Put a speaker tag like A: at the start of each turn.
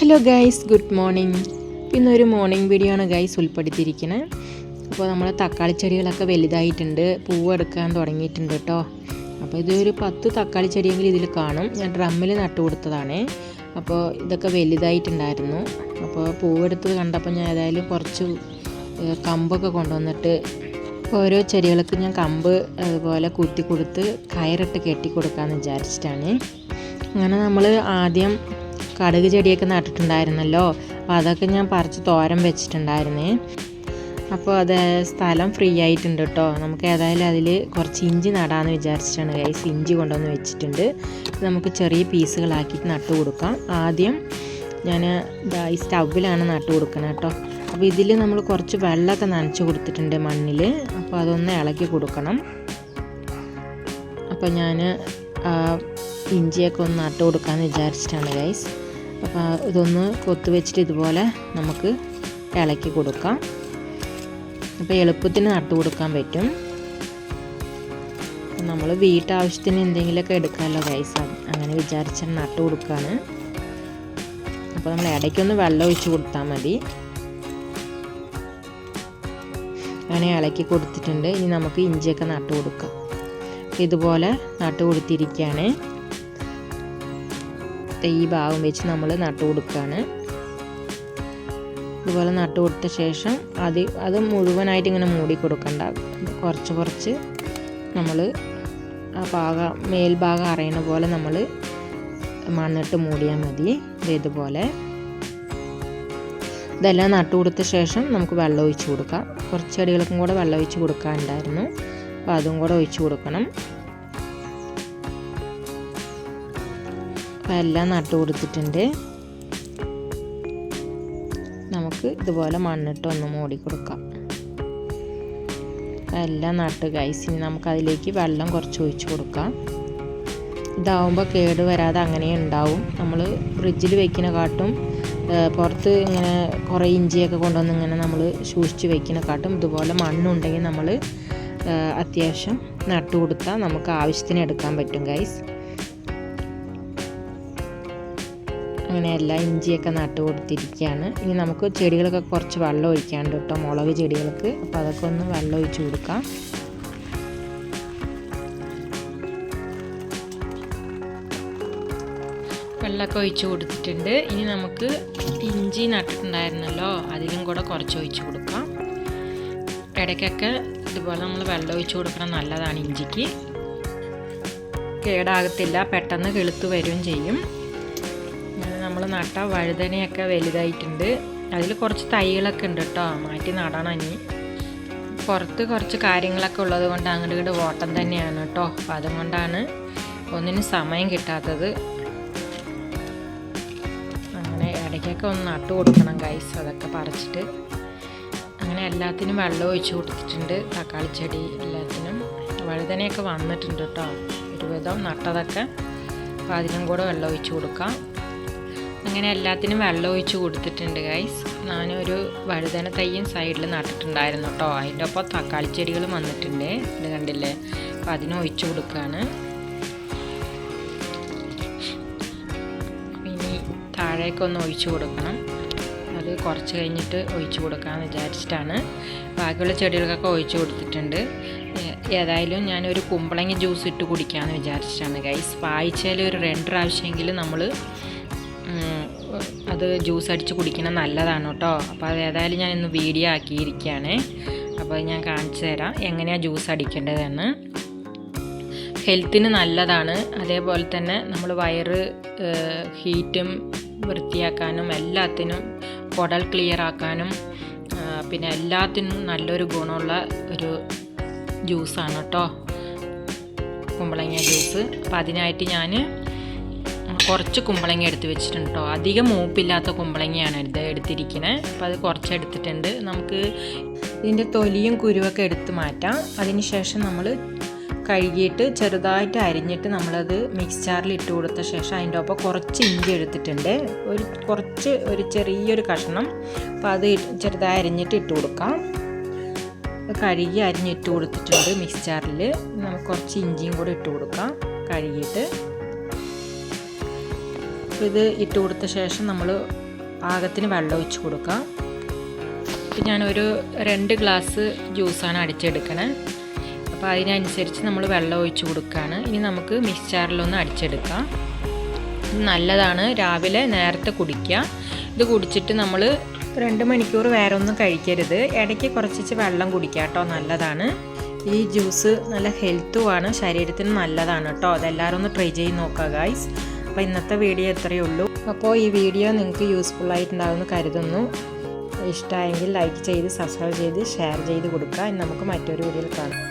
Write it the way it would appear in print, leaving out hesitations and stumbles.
A: Hello guys, good morning. ഇന്നൊരു morning video ആണ് guys ഉൾപ്പെടുത്തിയിരിക്കുന്നത്. അപ്പോൾ നമ്മൾ തക്കാളി ചെടികളൊക്കെ വലുതായിട്ടുണ്ട്, പൂവെടുക്കാൻ തുടങ്ങിയിട്ടുണ്ട് കേട്ടോ. അപ്പോൾ ഇതൊരു 10 തക്കാളി ചെടിയെങ്കിലും ഇതിൽ കാണും. ഞാൻ ഡ്രമ്മിൽ നട്ടു കൊടുത്തതാണ്. അപ്പോൾ ഇതൊക്കെ വലുതായിട്ടുണ്ടായിരുന്നു. അപ്പോൾ പൂവെടുത്തത് കണ്ടപ്പോൾ ഞാൻ ഏതായാലും കുറച്ച് കമ്പൊക്കെ കൊണ്ടുവന്നിട്ട് ഓരോ ചെടികൾക്ക് ഞാൻ കമ്പ് അതുപോലെ കുത്തി കൊടുത്ത് കയറിട്ട് കെട്ടി കൊടുക്കാമെന്ന് വിചാരിച്ചിട്ടാണ്. അങ്ങനെ നമ്മൾ ആദ്യം കടുക് ചെടിയൊക്കെ നട്ടിട്ടുണ്ടായിരുന്നല്ലോ, അപ്പോൾ അതൊക്കെ ഞാൻ പറിച്ച് തോരൻ വെച്ചിട്ടുണ്ടായിരുന്നേ. അപ്പോൾ അത് സ്ഥലം ഫ്രീ ആയിട്ടുണ്ട് കേട്ടോ. നമുക്ക് ഏതായാലും അതിൽ കുറച്ച് ഇഞ്ചി നടാമെന്ന് വിചാരിച്ചിട്ടാണ് ഗൈസ് ഇഞ്ചി കൊണ്ടുവന്ന് വെച്ചിട്ടുണ്ട്. നമുക്ക് ചെറിയ പീസുകളാക്കിയിട്ട് നട്ടു കൊടുക്കാം. ആദ്യം ഞാൻ ഈ സ്റ്റൗവിലാണ് നട്ടു കൊടുക്കുന്നത് കേട്ടോ. അപ്പോൾ ഇതിൽ നമ്മൾ കുറച്ച് വെള്ളമൊക്കെ നനച്ച് കൊടുത്തിട്ടുണ്ട് മണ്ണിൽ. അപ്പോൾ അതൊന്ന് ഇളക്കി കൊടുക്കണം. അപ്പോൾ ഞാൻ ഇഞ്ചിയൊക്കെ ഒന്ന് നട്ടു കൊടുക്കാമെന്ന് വിചാരിച്ചിട്ടാണ് ഗൈസ്. അപ്പോൾ ഇതൊന്ന് കൊത്തു വെച്ചിട്ട് ഇതുപോലെ നമുക്ക് ഇളക്കി കൊടുക്കാം. അപ്പോൾ എളുപ്പത്തിന് നട്ടു കൊടുക്കാൻ പറ്റും. നമ്മൾ വീട്ടാവശ്യത്തിന് എന്തെങ്കിലുമൊക്കെ എടുക്കാമല്ലോ ഗൈസ്, അങ്ങനെ വിചാരിച്ചാൽ നട്ടു കൊടുക്കുകയാണ്. അപ്പോൾ നമ്മൾ ഇടയ്ക്കൊന്ന് വെള്ളം ഒഴിച്ച് കൊടുത്താൽ മതി. അങ്ങനെ ഇളക്കി കൊടുത്തിട്ടുണ്ട്. ഇനി നമുക്ക് ഇഞ്ചിയൊക്കെ നട്ടു കൊടുക്കാം. ഇതുപോലെ നട്ടു കൊടുത്തിരിക്കുകയാണ്. ഈ ഭാഗം വെച്ച് നമ്മൾ നട്ടു കൊടുക്കുകയാണ്. ഇതുപോലെ നട്ടു കൊടുത്ത ശേഷം അത് മുഴുവനായിട്ട് ഇങ്ങനെ മൂടി കൊടുക്കണ്ട. കുറച്ച് നമ്മൾ ആ മേൽഭാഗം അറിയണ പോലെ നമ്മൾ മണ്ണിട്ട് മൂടിയാൽ മതി. ഇതുപോലെ ഇതെല്ലാം നട്ടു കൊടുത്ത ശേഷം നമുക്ക് വെള്ളം ഒഴിച്ച് കൊടുക്കാം. കുറച്ച് ചെടികൾക്കും കൂടെ വെള്ളം ഒഴിച്ച് കൊടുക്കാനുണ്ടായിരുന്നു. അപ്പോൾ അതും കൂടെ ഒഴിച്ച് കൊടുക്കണം. അപ്പോൾ എല്ലാം നട്ടു കൊടുത്തിട്ടുണ്ട്. നമുക്ക് ഇതുപോലെ മണ്ണിട്ട് ഒന്ന് മൂടി കൊടുക്കാം. എല്ലാം നട്ട് ഗൈസ്. ഇനി നമുക്കതിലേക്ക് വെള്ളം കുറച്ച് ഒഴിച്ച് കൊടുക്കാം. ഇതാവുമ്പോൾ കേട് വരാതെ അങ്ങനെ ഉണ്ടാവും. നമ്മൾ ഫ്രിഡ്ജിൽ വെക്കുന്ന കാട്ടും പുറത്ത് ഇങ്ങനെ കുറേ ഇഞ്ചിയൊക്കെ കൊണ്ടുവന്ന് ഇങ്ങനെ നമ്മൾ സൂക്ഷിച്ച് വെക്കുന്ന കാട്ടും ഇതുപോലെ മണ്ണുണ്ടെങ്കിൽ നമ്മൾ അത്യാവശ്യം നട്ടു കൊടുത്താൽ നമുക്ക് ആവശ്യത്തിന് എടുക്കാൻ പറ്റും ഗൈസ്. അങ്ങനെ എല്ലാ ഇഞ്ചിയൊക്കെ നട്ടു കൊടുത്തിരിക്കുകയാണ്. ഇനി നമുക്ക് ചെടികളൊക്കെ കുറച്ച് വെള്ളം ഒഴിക്കാണ്ട് കേട്ടോ, മുളക് ചെടികൾക്ക്. അപ്പോൾ അതൊക്കെ ഒന്ന് വെള്ളം ഒഴിച്ച് കൊടുക്കാം. വെള്ളമൊക്കെ ഒഴിച്ച് കൊടുത്തിട്ടുണ്ട്. ഇനി നമുക്ക് ഇഞ്ചി നട്ടിട്ടുണ്ടായിരുന്നല്ലോ, അതിലും കൂടെ കുറച്ച് ഒഴിച്ച് കൊടുക്കാം. ഇടയ്ക്കൊക്കെ ഇതുപോലെ നമ്മൾ വെള്ളം ഒഴിച്ച് കൊടുക്കണം, നല്ലതാണ്. ഇഞ്ചിക്ക് കേടാകത്തില്ല, പെട്ടെന്ന് കിളുത്ത് വരികയും ചെയ്യും. നമ്മൾ നട്ട വഴുതനയൊക്കെ വലുതായിട്ടുണ്ട്. അതിൽ കുറച്ച് തൈകളൊക്കെ ഉണ്ട് കേട്ടോ, മാറ്റി നടണം. ഇനി പുറത്ത് കുറച്ച് കാര്യങ്ങളൊക്കെ ഉള്ളത് കൊണ്ട് അങ്ങോട്ട് ഇങ്ങോട്ട് ഓട്ടം തന്നെയാണ് കേട്ടോ. അപ്പം അതുകൊണ്ടാണ് ഒന്നിനും സമയം കിട്ടാത്തത്. അങ്ങനെ ഇടയ്ക്കൊക്കെ ഒന്ന് നട്ടു കൊടുക്കണം ഗൈസ്, അതൊക്കെ പറിച്ചിട്ട്. അങ്ങനെ എല്ലാത്തിനും വെള്ളം ഒഴിച്ച് കൊടുത്തിട്ടുണ്ട്. തക്കാളി ചെടി എല്ലാത്തിനും വഴുതനയൊക്കെ വന്നിട്ടുണ്ട് കേട്ടോ, ഒരുവിധം നട്ടതൊക്കെ. അപ്പോൾ അതിനും കൂടെ വെള്ളം ഒഴിച്ച് കൊടുക്കാം. അങ്ങനെ എല്ലാത്തിനും വെള്ളം ഒഴിച്ച് കൊടുത്തിട്ടുണ്ട് ഗൈസ്. ഞാനൊരു വഴുതന തയ്യും സൈഡിൽ നട്ടിട്ടുണ്ടായിരുന്നു കേട്ടോ. അതിൻ്റെ ഒപ്പം തക്കാളി ചെടികളും വന്നിട്ടുണ്ട്, ഇത് കണ്ടില്ലേ. അപ്പോൾ അതിന് ഒഴിച്ച് കൊടുക്കുകയാണ്. ഇനി താഴേക്കൊന്ന് ഒഴിച്ച് കൊടുക്കണം. അത് കുറച്ച് കഴിഞ്ഞിട്ട് ഒഴിച്ച് കൊടുക്കാമെന്ന് വിചാരിച്ചിട്ടാണ്. ബാക്കിയുള്ള ചെടികൾക്കൊക്കെ ഒഴിച്ച് കൊടുത്തിട്ടുണ്ട്. ഏതായാലും ഞാനൊരു കുമ്പളങ്ങ ജ്യൂസ് ഇട്ട് കുടിക്കാമെന്ന് വിചാരിച്ചിട്ടാണ് ഗൈസ്. ആഴ്ചയിൽ ഒരു 2 പ്രാവശ്യമെങ്കിലും നമ്മൾ അത് ജ്യൂസ് അടിച്ച് കുടിക്കണം, നല്ലതാണ് കേട്ടോ. അപ്പോൾ അത് ഏതായാലും ഞാൻ ഇന്ന് വീഡിയോ ആക്കിയിരിക്കുകയാണ്. അപ്പോൾ ഞാൻ കാണിച്ചു തരാം എങ്ങനെയാണ് ജ്യൂസ് അടിക്കേണ്ടതെന്ന്. ഹെൽത്തിന് നല്ലതാണ്. അതേപോലെ തന്നെ നമ്മൾ വയറ് ഹീറ്റും വൃത്തിയാക്കാനും എല്ലാത്തിനും, കുടൽ ക്ലിയർ ആക്കാനും പിന്നെ എല്ലാത്തിനും നല്ലൊരു ഗുണമുള്ള ഒരു ജ്യൂസാണ് കേട്ടോ കുമ്പളങ്ങ ജ്യൂസ്. അപ്പോൾ അതിനായിട്ട് ഞാൻ കുറച്ച് കുമ്പളങ്ങ എടുത്ത് വെച്ചിട്ടുണ്ട് കേട്ടോ. അധികം മൂപ്പില്ലാത്ത കുമ്പളങ്ങയാണ് എടുത്തിരിക്കുന്നത്. അപ്പോൾ അത് കുറച്ച് എടുത്തിട്ടുണ്ട്. നമുക്ക് ഇതിൻ്റെ തൊലിയും കുരുവൊക്കെ എടുത്ത് മാറ്റാം. അതിന് ശേഷം നമ്മൾ കഴുകിയിട്ട് ചെറുതായിട്ട് അരിഞ്ഞിട്ട് നമ്മളത് മിക്സ്ചറിൽ ഇട്ട് കൊടുത്ത ശേഷം അതിൻ്റെ ഒപ്പം കുറച്ച് ഇഞ്ചി എടുത്തിട്ടുണ്ട്, ഒരു ചെറിയൊരു കഷ്ണം. അപ്പോൾ അത് ചെറുതായി അരിഞ്ഞിട്ട് ഇട്ട് കൊടുക്കാം. കഴുകി അരിഞ്ഞിട്ട് കൊടുത്തിട്ടുണ്ട് മിക്സ്ചറിൽ. നമുക്ക് കുറച്ച് ഇഞ്ചിയും കൂടെ ഇട്ട് കൊടുക്കാം കഴുകിയിട്ട്. അപ്പോൾ ഇത് ഇട്ട് കൊടുത്ത ശേഷം നമ്മൾ പാകത്തിന് വെള്ളം ഒഴിച്ച് കൊടുക്കാം. ഇപ്പം ഞാനൊരു 2 ഗ്ലാസ് ജ്യൂസാണ് അടിച്ചെടുക്കണേ. അപ്പോൾ അതിനനുസരിച്ച് നമ്മൾ വെള്ളം ഒഴിച്ച് കൊടുക്കുകയാണ്. ഇനി നമുക്ക് മിക്സ്ചറിലൊന്ന് അടിച്ചെടുക്കാം. നല്ലതാണ്, രാവിലെ നേരത്തെ കുടിക്കുക. ഇത് കുടിച്ചിട്ട് നമ്മൾ 2 മണിക്കൂർ വേറെ ഒന്നും കഴിക്കരുത്. ഇടയ്ക്ക് കുറച്ച് വെള്ളം കുടിക്കുക കേട്ടോ, നല്ലതാണ്. ഈ ജ്യൂസ് നല്ല ഹെൽത്തുമാണ്, ശരീരത്തിന് നല്ലതാണ് കേട്ടോ. അതെല്ലാവരും ഒന്ന് ട്രൈ ചെയ്ത് നോക്കുക ഗൈസ്. അപ്പോൾ ഇന്നത്തെ വീഡിയോ ഇത്രയേ ഉള്ളൂ. അപ്പോൾ ഈ വീഡിയോ നിങ്ങൾക്ക് യൂസ്ഫുള്ളായിട്ടുണ്ടാകുമെന്ന് കരുതുന്നു. ഇഷ്ടമായെങ്കിൽ ലൈക്ക് ചെയ്ത് സബ്സ്ക്രൈബ് ചെയ്ത് ഷെയർ ചെയ്ത് കൊടുക്കുക. ഇനി നമുക്ക് മറ്റൊരു വീഡിയോയിൽ കാണാം.